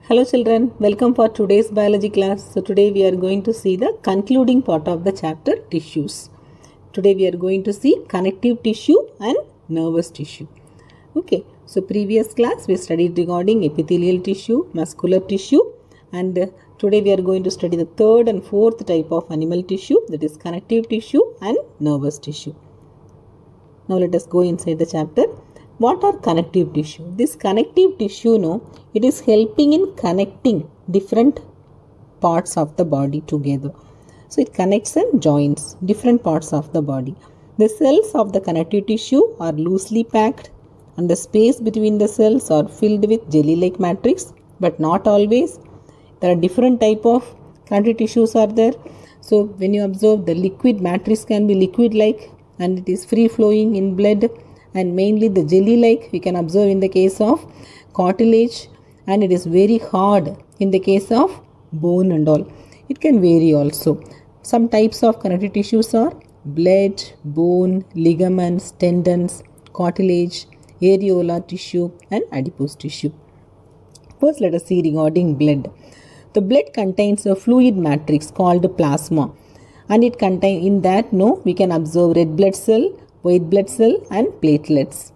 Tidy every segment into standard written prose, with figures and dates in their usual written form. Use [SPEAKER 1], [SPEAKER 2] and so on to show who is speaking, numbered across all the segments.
[SPEAKER 1] Hello children, welcome for today's biology class. So today we are going to see the concluding part of the chapter tissues. Today we are going to see connective tissue and nervous tissue. Okay, so previous class we studied regarding epithelial tissue, muscular tissue, and today we are going to study the third and fourth type of animal tissue, that is connective tissue and nervous tissue. Now let us go inside the chapter. What are connective tissue? This connective tissue, it is helping in connecting different parts of the body together. So it connects and joins different parts of the body. The cells of the connective tissue are loosely packed and the space between the cells are filled with jelly-like matrix, but not always. There are different type of connective tissues are there. So when you observe, the liquid matrix can be liquid-like and it is free flowing in blood, and mainly the jelly like we can observe in the case of cartilage, and it is very hard in the case of bone and all. It can vary also. Some types of connective tissues are blood, bone, ligaments, tendons, cartilage, areolar tissue and adipose tissue. First let us see regarding blood. The blood contains a fluid matrix called plasma, and it contains in that we can observe red blood cell, white blood cell and platelets.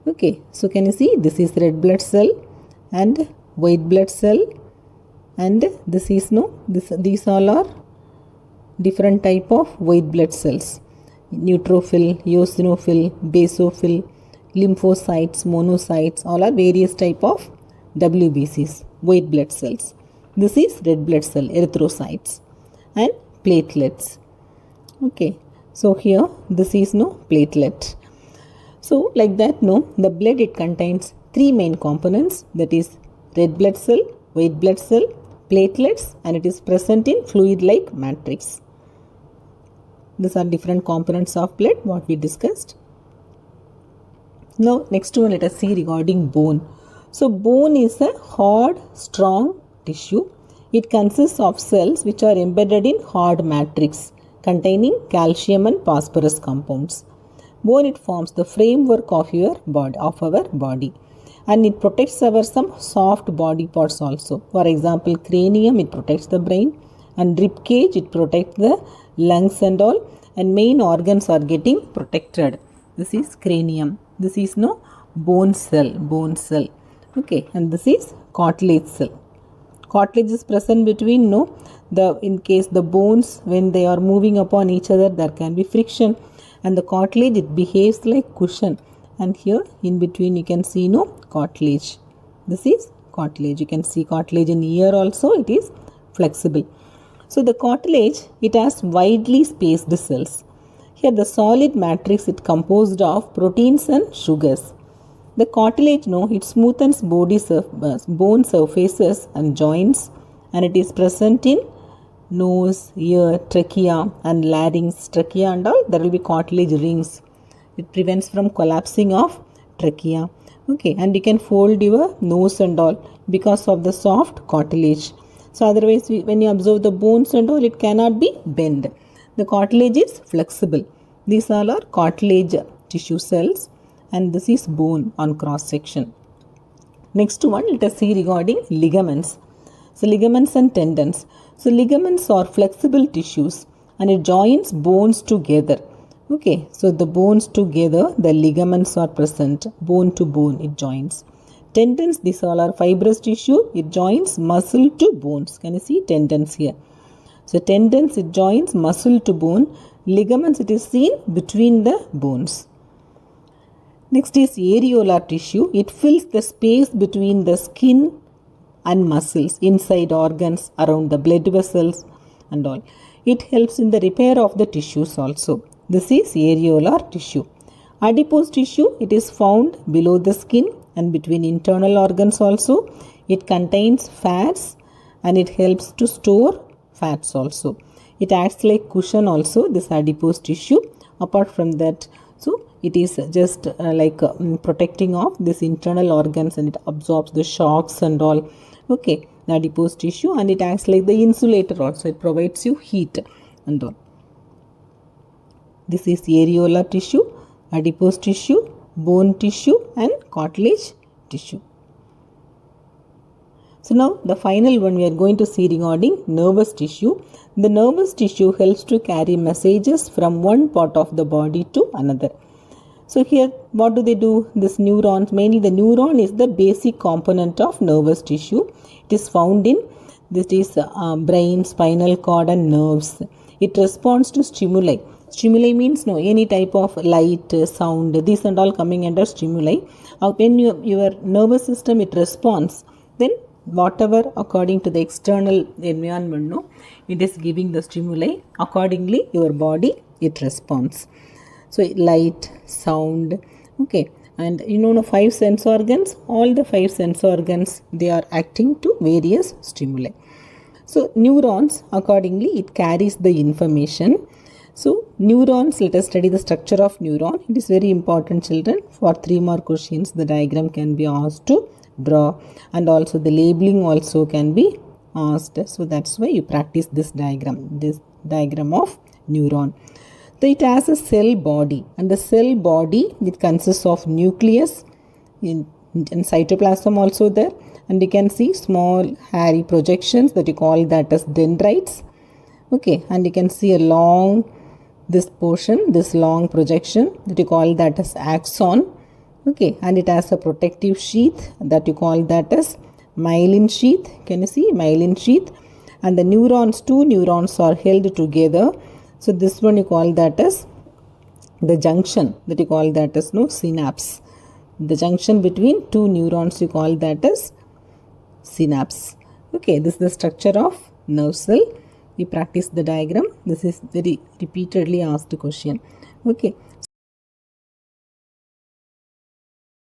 [SPEAKER 1] Okay, so can you see this is red blood cell and white blood cell, and this is these all are different type of white blood cells: neutrophil, eosinophil, basophil, lymphocytes, monocytes, all are various type of WBCs, white blood cells. This is red blood cell, erythrocytes and platelets. Okay, so here this is platelet. So like that the blood, it contains three main components, that is red blood cell, white blood cell, platelets, and it is present in fluid like matrix. These are different components of blood what we discussed. Now next one, let us see regarding bone. So bone is a hard, strong tissue. It consists of cells which are embedded in hard matrix containing calcium and phosphorus compounds. Bone, it forms the framework of our body, and it protects our some soft body parts also. For example, cranium, it protects the brain, and rib cage, it protects the lungs and all, and main organs are getting protected. This is cranium. This is bone cell. Okay, and this is cartilage cell. Cartilage is present between in case the bones, when they are moving upon each other, there can be friction, and the cartilage, it behaves like cushion, and here in between you can see cartilage. This is cartilage. You can see cartilage in ear also, it is flexible. So the cartilage, it has widely spaced cells. Here the solid matrix, it composed of proteins and sugars. The cartilage, it smoothens bone surfaces and joints, and it is present in nose, ear, trachea and larynx. Trachea and all, there will be cartilage rings. It prevents from collapsing of trachea. Okay, and you can fold your nose and all because of the soft cartilage. So otherwise, when you observe the bones and all, it cannot be bent. The cartilage is flexible. These all are cartilage tissue cells, and this is bone on cross section. Next one, let us see regarding ligaments. So ligaments and tendons. So ligaments are flexible tissues, and it joins bones together. Okay, so the bones together, the ligaments are present. Bone to bone, it joins. Tendons, these all are fibrous tissue. It joins muscle to bones. Can you see tendons here? So tendons, it joins muscle to bone. Ligaments, it is seen between the bones. Next is areolar tissue. It fills the space between the skin and muscles, inside organs, around the blood vessels and all. It helps in the repair of the tissues also. This is areolar tissue. Adipose tissue, it is found below the skin and between internal organs also. It contains fats, and it helps to store fats also. It acts like cushion also, this adipose tissue. Apart from that, so it is just protecting of this internal organs, and it absorbs the shocks and all. Okay, the adipose tissue, and it acts like the insulator also. It provides you heat and all. This is areolar tissue, adipose tissue, bone tissue and cartilage tissue. So now the final one we are going to see regarding nervous tissue. The nervous tissue helps to carry messages from one part of the body to another. So here what do they do? This neurons, mainly the neuron is the basic component of nervous tissue. It is found in brain, spinal cord and nerves. It responds to stimuli. Stimuli means any type of light, sound, these and all coming under stimuli. When your nervous system it responds, then whatever according to the external environment, it is giving the stimuli. Accordingly, your body it responds. So light, sound, okay, and 5 sense organs. All the 5 sense organs they are acting to various stimuli. So neurons, accordingly, it carries the information. So neurons, let us study the structure of neuron. It is very important, children. For 3 more questions, the diagram can be asked to draw, and also the labeling also can be asked. So that's why you practice this diagram of neuron. So it has a cell body, and the cell body it consists of nucleus and cytoplasm also there, and you can see small hairy projections that you call that as dendrites. Okay, and you can see a long this long projection that you call that as axon. Okay, and it has a protective sheath that you call that as myelin sheath. Can you see myelin sheath? And the neurons, 2 neurons are held together. So this one you call that as the junction that you call that as synapse. The junction between 2 neurons you call that as synapse. Okay, this is the structure of nerve cell. You practice the diagram. This is very repeatedly asked question. Okay,